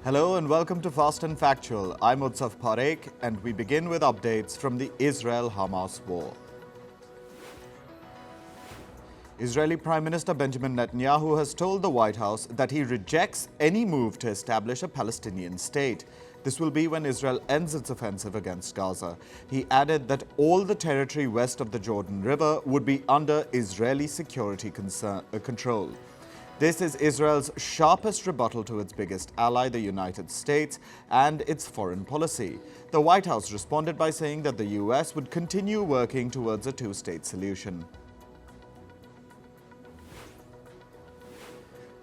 Hello and welcome to Fast and Factual. I'm Utsaf Parekh and we begin with updates from the Israel-Hamas war. Israeli Prime Minister Benjamin Netanyahu has told the White House that he rejects any move to establish a Palestinian state. This will be when Israel ends its offensive against Gaza. He added that all the territory west of the Jordan River would be under Israeli security control. This is Israel's sharpest rebuttal to its biggest ally, the United States, and its foreign policy. The White House responded by saying that the US would continue working towards a two-state solution.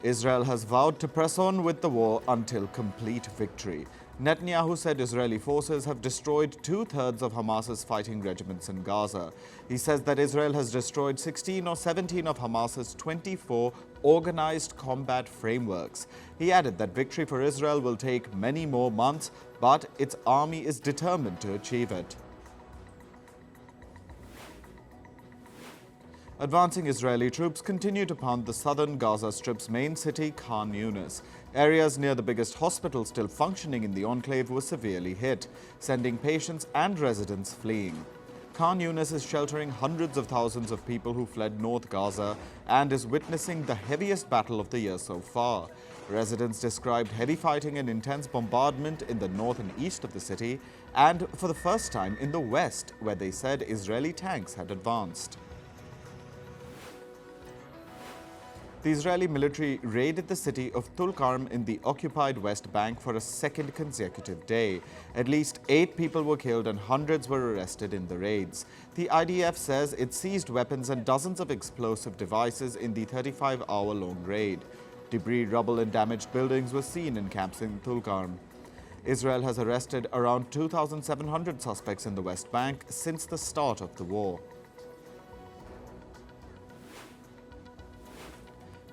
Israel has vowed to press on with the war until complete victory. Netanyahu said Israeli forces have destroyed two-thirds of Hamas's fighting regiments in Gaza. He says that Israel has destroyed 16 or 17 of Hamas's 24 organized combat frameworks. He added that victory for Israel will take many more months, but its army is determined to achieve it. Advancing Israeli troops continue to pound the southern Gaza Strip's main city, Khan Younis. Areas near the biggest hospital still functioning in the enclave were severely hit, sending patients and residents fleeing. Khan Younis is sheltering hundreds of thousands of people who fled North Gaza and is witnessing the heaviest battle of the year so far. Residents described heavy fighting and intense bombardment in the north and east of the city, and for the first time in the west, where they said Israeli tanks had advanced. The Israeli military raided the city of Tulkarm in the occupied West Bank for a second consecutive day. At least 8 people were killed and hundreds were arrested in the raids. The IDF says it seized weapons and dozens of explosive devices in the 35-hour-long raid. Debris, rubble and damaged buildings were seen in camps in Tulkarm. Israel has arrested around 2,700 suspects in the West Bank since the start of the war.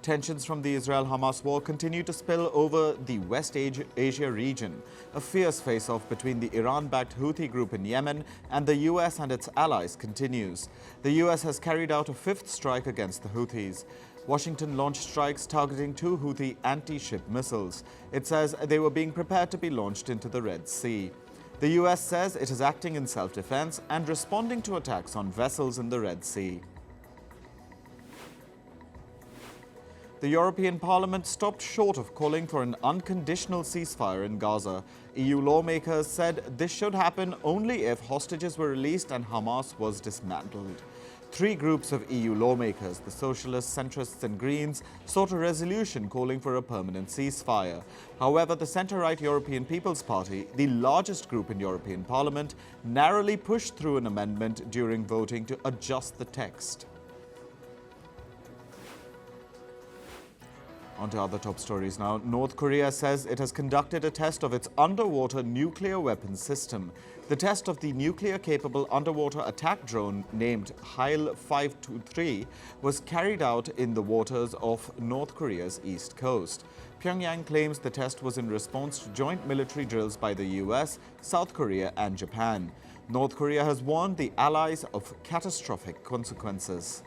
Tensions from the Israel-Hamas war continue to spill over the West Asia region. A fierce face-off between the Iran-backed Houthi group in Yemen and the US and its allies continues. The US has carried out a 5th strike against the Houthis. Washington launched strikes targeting 2 Houthi anti-ship missiles. It says they were being prepared to be launched into the Red Sea. The US says it is acting in self-defense and responding to attacks on vessels in the Red Sea. The European Parliament stopped short of calling for an unconditional ceasefire in Gaza. EU lawmakers said this should happen only if hostages were released and Hamas was dismantled. 3 groups of EU lawmakers, the Socialists, Centrists and Greens, sought a resolution calling for a permanent ceasefire. However, the centre-right European People's Party, the largest group in European Parliament, narrowly pushed through an amendment during voting to adjust the text. On to other top stories now. North Korea says it has conducted a test of its underwater nuclear weapons system. The test of the nuclear-capable underwater attack drone named Hail-523 was carried out in the waters of North Korea's east coast. Pyongyang claims the test was in response to joint military drills by the US, South Korea and Japan. North Korea has warned the allies of catastrophic consequences.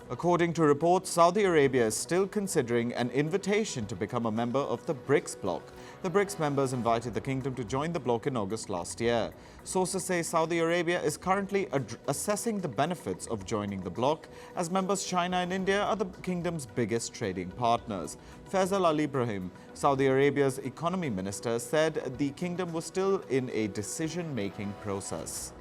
According to reports, Saudi Arabia is still considering an invitation to become a member of the BRICS bloc. The BRICS members invited the kingdom to join the bloc in August last year. Sources say Saudi Arabia is currently assessing the benefits of joining the bloc, as members China and India are the kingdom's biggest trading partners. Faisal Al Ibrahim, Saudi Arabia's economy minister, said the kingdom was still in a decision-making process.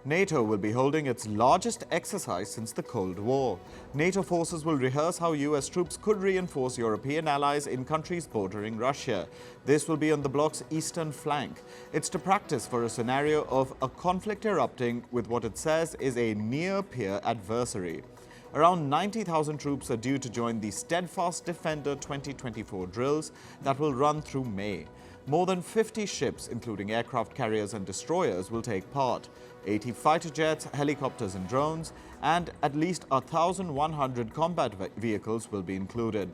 NATO will be holding its largest exercise since the Cold War. NATO forces will rehearse how US troops could reinforce European allies in countries bordering Russia. This will be on the bloc's eastern flank. It's to practice for a scenario of a conflict erupting with what it says is a near-peer adversary. Around 90,000 troops are due to join the Steadfast Defender 2024 drills that will run through May. More than 50 ships, including aircraft carriers and destroyers, will take part. 80 fighter jets, helicopters and drones, and at least 1,100 combat vehicles will be included.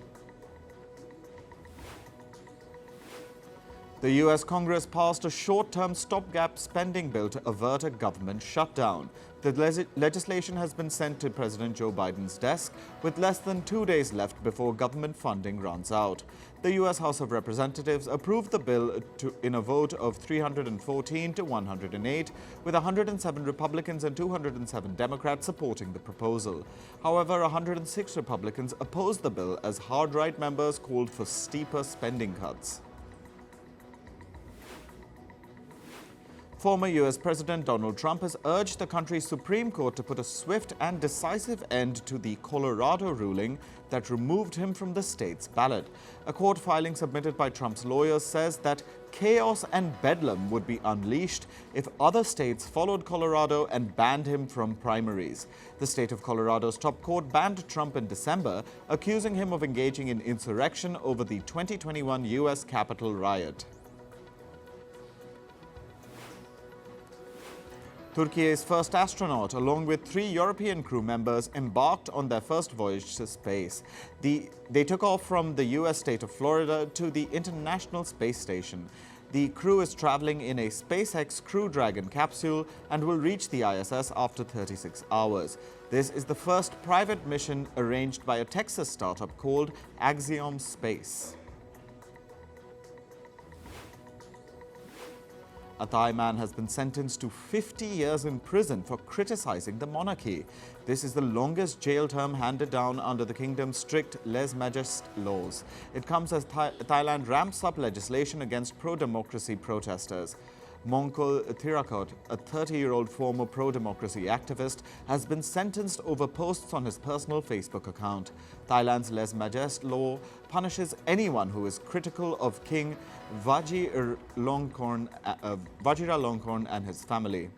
The U.S. Congress passed a short-term stopgap spending bill to avert a government shutdown. The legislation has been sent to President Joe Biden's desk with less than 2 days left before government funding runs out. The U.S. House of Representatives approved the bill in a vote of 314 to 108, with 107 Republicans and 207 Democrats supporting the proposal. However, 106 Republicans opposed the bill as hard-right members called for steeper spending cuts. Former U.S. President Donald Trump has urged the country's Supreme Court to put a swift and decisive end to the Colorado ruling that removed him from the state's ballot. A court filing submitted by Trump's lawyers says that chaos and bedlam would be unleashed if other states followed Colorado and banned him from primaries. The state of Colorado's top court banned Trump in December, accusing him of engaging in insurrection over the 2021 U.S. Capitol riot. Turkey's first astronaut, along with 3 European crew members, embarked on their first voyage to space. They took off from the U.S. state of Florida to the International Space Station. The crew is traveling in a SpaceX Crew Dragon capsule and will reach the ISS after 36 hours. This is the first private mission arranged by a Texas startup called Axiom Space. A Thai man has been sentenced to 50 years in prison for criticizing the monarchy. This is the longest jail term handed down under the kingdom's strict lèse-majesté laws. It comes as Thailand ramps up legislation against pro-democracy protesters. Mongkol Thirakot, a 30-year-old former pro-democracy activist, has been sentenced over posts on his personal Facebook account. Thailand's lèse-majesté law punishes anyone who is critical of King Vajiralongkorn and his family.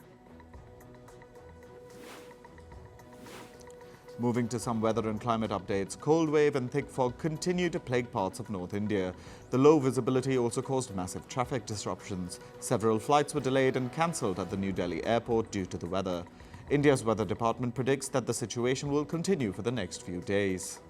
Moving to some weather and climate updates, cold wave and thick fog continue to plague parts of North India. The low visibility also caused massive traffic disruptions. Several flights were delayed and cancelled at the New Delhi airport due to the weather. India's weather department predicts that the situation will continue for the next few days.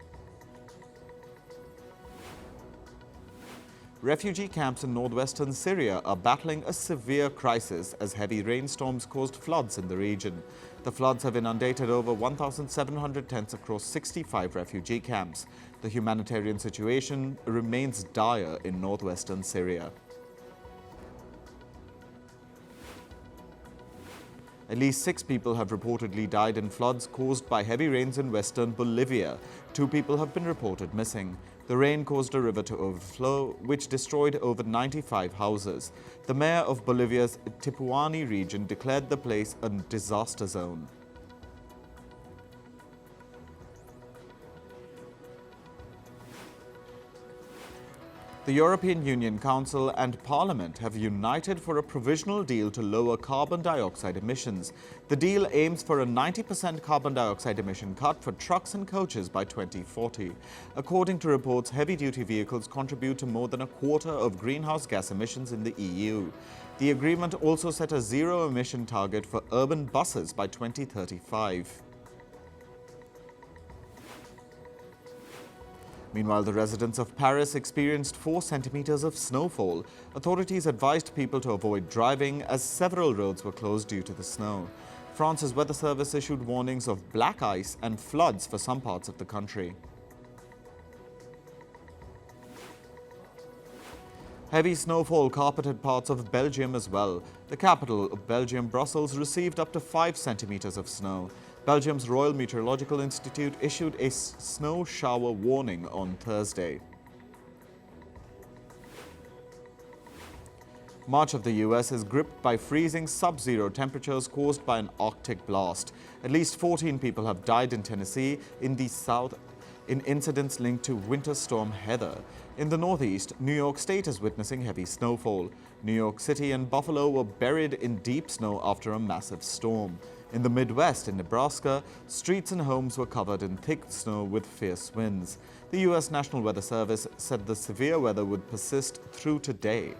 Refugee camps in northwestern Syria are battling a severe crisis as heavy rainstorms caused floods in the region. The floods have inundated over 1,700 tents across 65 refugee camps. The humanitarian situation remains dire in northwestern Syria. At least 6 people have reportedly died in floods caused by heavy rains in western Bolivia. 2 people have been reported missing. The rain caused a river to overflow, which destroyed over 95 houses. The mayor of Bolivia's Tipuani region declared the place a disaster zone. The European Union Council and Parliament have united for a provisional deal to lower carbon dioxide emissions. The deal aims for a 90% carbon dioxide emission cut for trucks and coaches by 2040. According to reports, heavy-duty vehicles contribute to more than a quarter of greenhouse gas emissions in the EU. The agreement also set a zero-emission target for urban buses by 2035. Meanwhile, the residents of Paris experienced 4 centimeters of snowfall. Authorities advised people to avoid driving as several roads were closed due to the snow. France's weather service issued warnings of black ice and floods for some parts of the country. Heavy snowfall carpeted parts of Belgium as well. The capital of Belgium, Brussels, received up to 5 centimeters of snow. Belgium's Royal Meteorological Institute issued a snow shower warning on Thursday. Much of the U.S. is gripped by freezing sub-zero temperatures caused by an Arctic blast. At least 14 people have died in Tennessee in the south in incidents linked to Winter Storm Heather. In the Northeast, New York State is witnessing heavy snowfall. New York City and Buffalo were buried in deep snow after a massive storm. In the Midwest, in Nebraska, streets and homes were covered in thick snow with fierce winds. The U.S. National Weather Service said the severe weather would persist through today.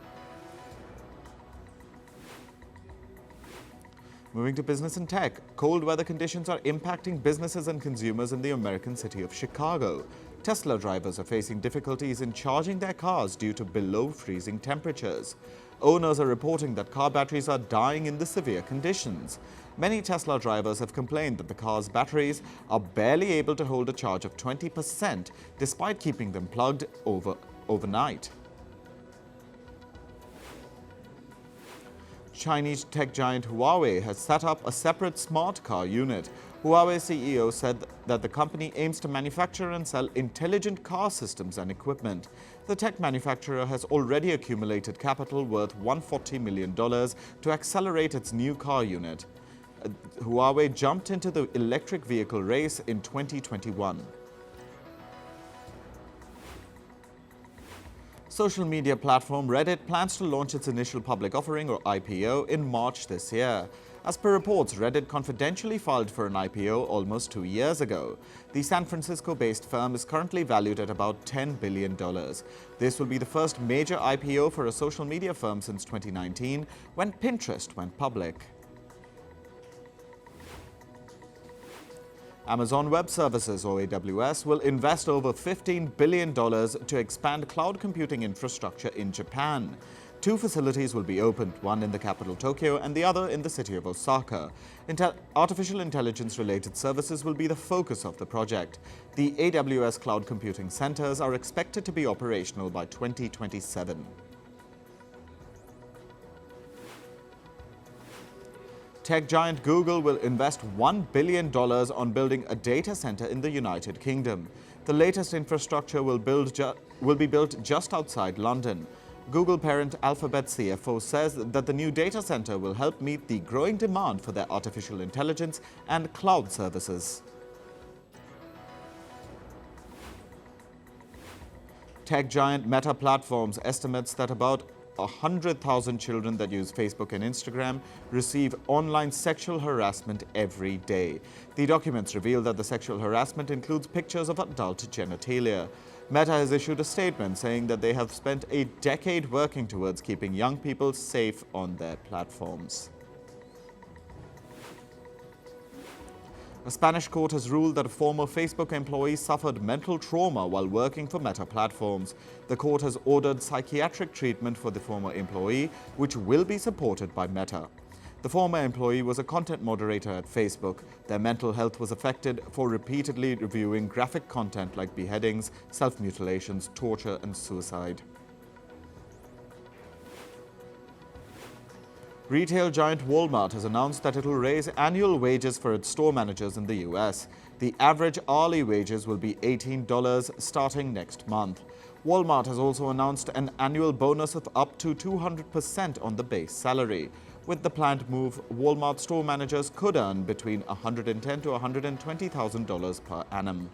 Moving to business and tech, cold weather conditions are impacting businesses and consumers in the American city of Chicago. Tesla drivers are facing difficulties in charging their cars due to below freezing temperatures. Owners are reporting that car batteries are dying in the severe conditions. Many Tesla drivers have complained that the car's batteries are barely able to hold a charge of 20% despite keeping them plugged overnight. Chinese tech giant Huawei has set up a separate smart car unit. Huawei CEO said that the company aims to manufacture and sell intelligent car systems and equipment. The tech manufacturer has already accumulated capital worth $140 million to accelerate its new car unit. Huawei jumped into the electric vehicle race in 2021. Social media platform Reddit plans to launch its initial public offering or IPO in March this year. As per reports, Reddit confidentially filed for an IPO almost 2 years ago. The San Francisco-based firm is currently valued at about $10 billion. This will be the first major IPO for a social media firm since 2019, when Pinterest went public. Amazon Web Services, or AWS, will invest over $15 billion to expand cloud computing infrastructure in Japan. 2 facilities will be opened, one in the capital Tokyo and the other in the city of Osaka. Artificial intelligence-related services will be the focus of the project. The AWS cloud computing centers are expected to be operational by 2027. Tech giant Google will invest $1 billion on building a data center in the United Kingdom. The latest infrastructure will be built just outside London. Google parent Alphabet CFO says that the new data center will help meet the growing demand for their artificial intelligence and cloud services. Tech giant Meta Platforms estimates that about 100,000 children that use Facebook and Instagram receive online sexual harassment every day. The documents reveal that the sexual harassment includes pictures of adult genitalia. Meta has issued a statement saying that they have spent a decade working towards keeping young people safe on their platforms. A Spanish court has ruled that a former Facebook employee suffered mental trauma while working for Meta Platforms. The court has ordered psychiatric treatment for the former employee, which will be supported by Meta. The former employee was a content moderator at Facebook. Their mental health was affected for repeatedly reviewing graphic content like beheadings, self-mutilations, torture, and suicide. Retail giant Walmart has announced that it will raise annual wages for its store managers in the US. The average hourly wages will be $18 starting next month. Walmart has also announced an annual bonus of up to 200% on the base salary. With the planned move, Walmart store managers could earn between $110,000 to $120,000 per annum.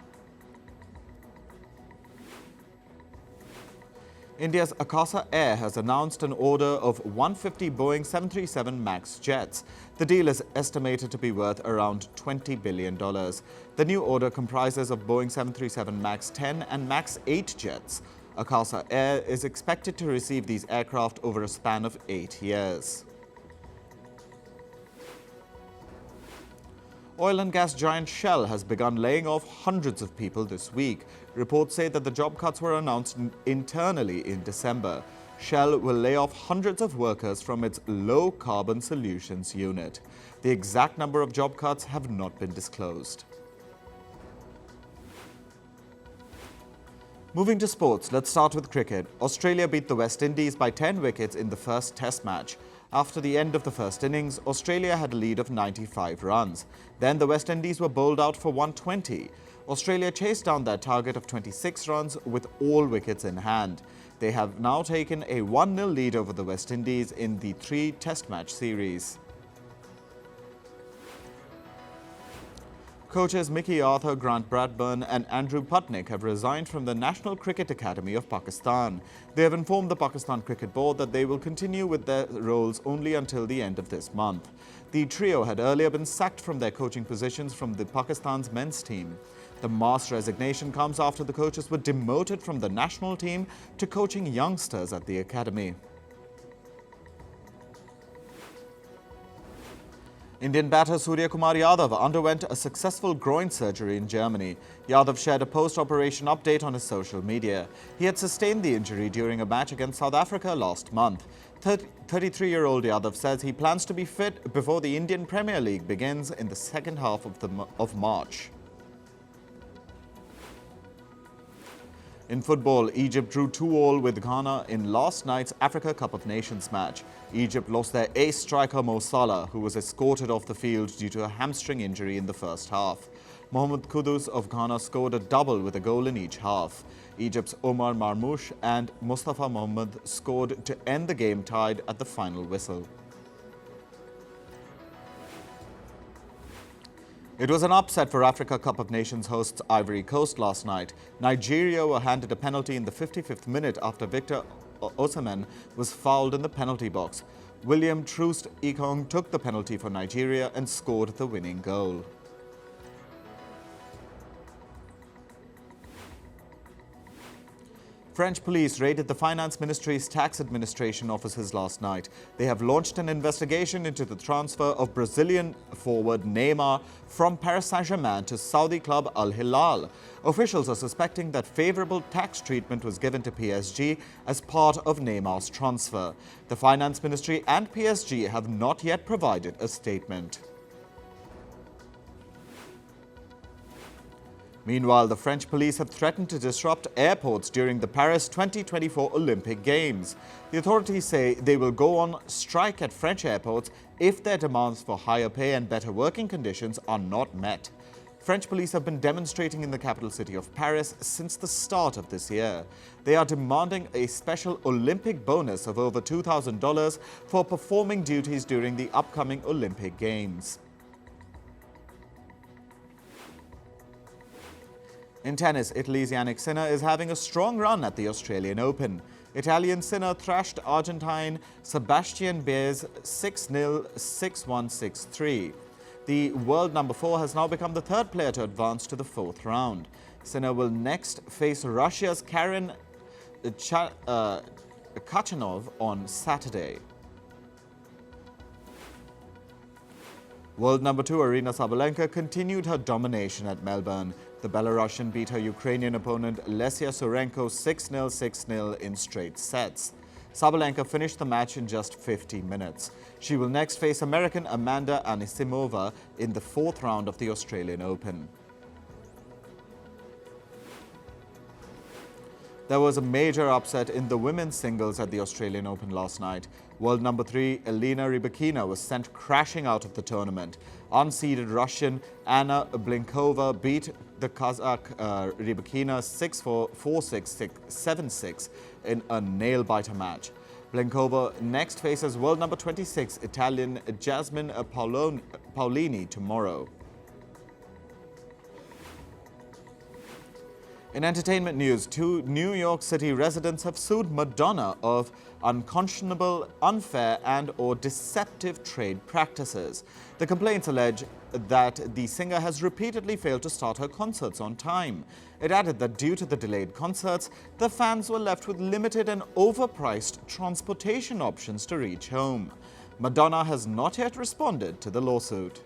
India's Akasa Air has announced an order of 150 Boeing 737 MAX jets. The deal is estimated to be worth around $20 billion. The new order comprises of Boeing 737 MAX 10 and MAX 8 jets. Akasa Air is expected to receive these aircraft over a span of 8 years. Oil and gas giant Shell has begun laying off hundreds of people this week. Reports say that the job cuts were announced internally in December. Shell will lay off hundreds of workers from its low-carbon solutions unit. The exact number of job cuts have not been disclosed. Moving to sports, let's start with cricket. Australia beat the West Indies by 10 wickets in the first Test match. After the end of the first innings, Australia had a lead of 95 runs. Then the West Indies were bowled out for 120. Australia chased down their target of 26 runs with all wickets in hand. They have now taken a 1-0 lead over the West Indies in the 3 Test match series. Coaches Mickey Arthur, Grant Bradburn and Andrew Putnick have resigned from the National Cricket Academy of Pakistan. They have informed the Pakistan Cricket Board that they will continue with their roles only until the end of this month. The trio had earlier been sacked from their coaching positions from the Pakistan's men's team. The mass resignation comes after the coaches were demoted from the national team to coaching youngsters at the academy. Indian batter Surya Kumar Yadav underwent a successful groin surgery in Germany. Yadav shared a post-operation update on his social media. He had sustained the injury during a match against South Africa last month. 33-year-old Yadav says he plans to be fit before the Indian Premier League begins in the second half of March. In football, Egypt drew 2-2 with Ghana in last night's Africa Cup of Nations match. Egypt lost their ace striker Mo Salah, who was escorted off the field due to a hamstring injury in the first half. Mohamed Kudus of Ghana scored a double with a goal in each half. Egypt's Omar Marmoush and Mustafa Mohamed scored to end the game tied at the final whistle. It was an upset for Africa Cup of Nations hosts Ivory Coast last night. Nigeria were handed a penalty in the 55th minute after Victor Osimhen was fouled in the penalty box. William Troost Ekong took the penalty for Nigeria and scored the winning goal. French police raided the Finance Ministry's tax administration offices last night. They have launched an investigation into the transfer of Brazilian forward Neymar from Paris Saint-Germain to Saudi club Al Hilal. Officials are suspecting that favorable tax treatment was given to PSG as part of Neymar's transfer. The Finance Ministry and PSG have not yet provided a statement. Meanwhile, the French police have threatened to disrupt airports during the Paris 2024 Olympic Games. The authorities say they will go on strike at French airports if their demands for higher pay and better working conditions are not met. French police have been demonstrating in the capital city of Paris since the start of this year. They are demanding a special Olympic bonus of over $2,000 for performing duties during the upcoming Olympic Games. In tennis, Italy's Yannick Sinner is having a strong run at the Australian Open. Italian Sinner thrashed Argentine Sebastian Baez 6-0, 6-1, 6-3. The world number 4 has now become the third player to advance to the fourth round. Sinner will next face Russia's Karen Khachanov on Saturday. World number 2 Aryna Sabalenka continued her domination at Melbourne. The Belarusian beat her Ukrainian opponent Lesia Surenko 6-0, 6-0 in straight sets. Sabalenka finished the match in just 50 minutes. She will next face American Amanda Anisimova in the fourth round of the Australian Open. There was a major upset in the women's singles at the Australian Open last night. World number 3 Elena Rybakina was sent crashing out of the tournament. Unseeded Russian Anna Blinkova beat the Kazakh Rybakina 6-4, 4-6, 7-6 in a nail-biter match. Blinkova next faces world number 26 Italian Jasmine Paolini tomorrow. In entertainment news, 2 New York City residents have sued Madonna of unconscionable, unfair and/or deceptive trade practices. The complaints allege that the singer has repeatedly failed to start her concerts on time. It added that due to the delayed concerts, the fans were left with limited and overpriced transportation options to reach home. Madonna has not yet responded to the lawsuit.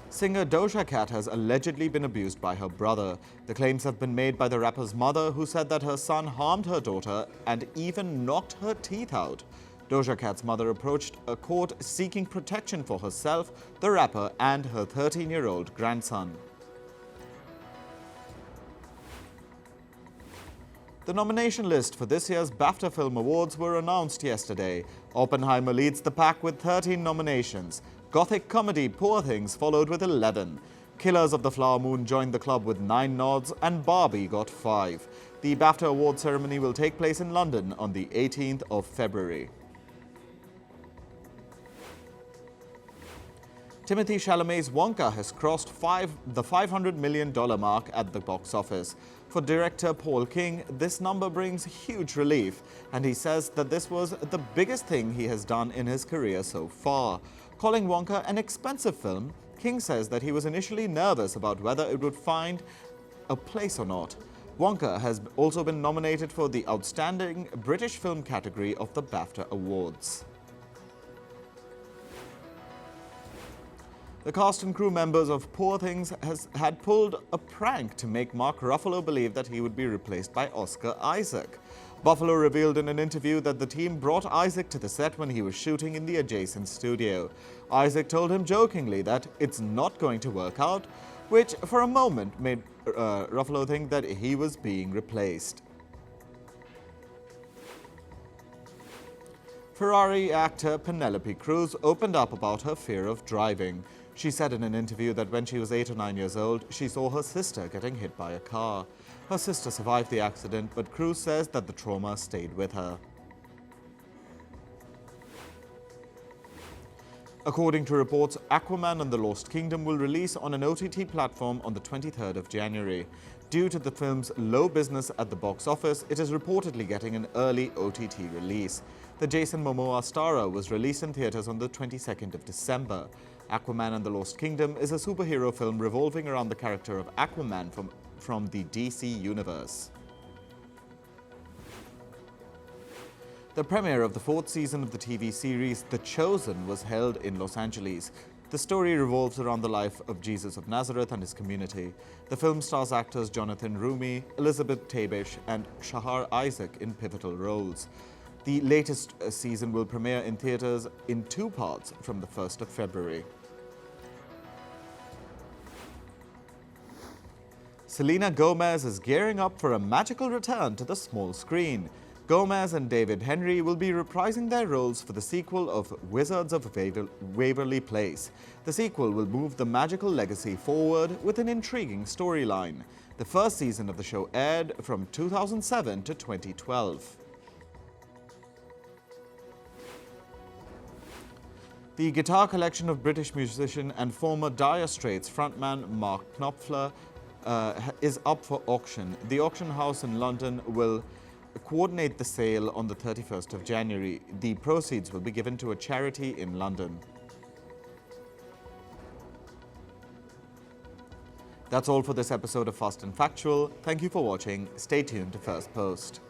Singer Doja Cat has allegedly been abused by her brother. The claims have been made by the rapper's mother, who said that her son harmed her daughter and even knocked her teeth out. Doja Cat's mother approached a court seeking protection for herself, the rapper, and her 13-year-old grandson. The nomination list for this year's BAFTA Film Awards were announced yesterday. Oppenheimer leads the pack with 13 nominations. Gothic comedy Poor Things followed with 11. Killers of the Flower Moon joined the club with 9 nods, and Barbie got 5. The BAFTA award ceremony will take place in London on the 18th of February. Timothée Chalamet's Wonka has crossed the $500 million mark at the box office. For director Paul King, this number brings huge relief, and he says that this was the biggest thing he has done in his career so far. Calling Wonka an expensive film, King says that he was initially nervous about whether it would find a place or not. Wonka has also been nominated for the Outstanding British Film category of the BAFTA Awards. The cast and crew members of Poor Things had pulled a prank to make Mark Ruffalo believe that he would be replaced by Oscar Isaac. Buffalo revealed in an interview that the team brought Isaac to the set when he was shooting in the adjacent studio. Isaac told him jokingly that it's not going to work out, which for a moment made Ruffalo think that he was being replaced. Ferrari actor Penelope Cruz opened up about her fear of driving. She said in an interview that when she was 8 or 9 years old, she saw her sister getting hit by a car. Her sister survived the accident, but Cruz says that the trauma stayed with her. According to reports, Aquaman and the Lost Kingdom will release on an OTT platform on the 23rd of January. Due to the film's low business at the box office, it is reportedly getting an early OTT release. The Jason Momoa starrer was released in theaters on the 22nd of December. Aquaman and the Lost Kingdom is a superhero film revolving around the character of Aquaman from the DC universe. The premiere of the 4th season of the TV series The Chosen was held in Los Angeles. The story revolves around the life of Jesus of Nazareth and his community. The film stars actors Jonathan Rumi, Elizabeth Tabish, and Shahar Isaac in pivotal roles. The latest season will premiere in theaters in 2 parts from the 1st of February. Selena Gomez is gearing up for a magical return to the small screen. Gomez and David Henry will be reprising their roles for the sequel of Wizards of Waverly Place. The sequel will move the magical legacy forward with an intriguing storyline. The first season of the show aired from 2007 to 2012. The guitar collection of British musician and former Dire Straits frontman Mark Knopfler is up for auction. The auction house in London will coordinate the sale on the 31st of January. The proceeds will be given to a charity in London. That's all for this episode of Fast and Factual. Thank you for watching. Stay tuned to Firstpost.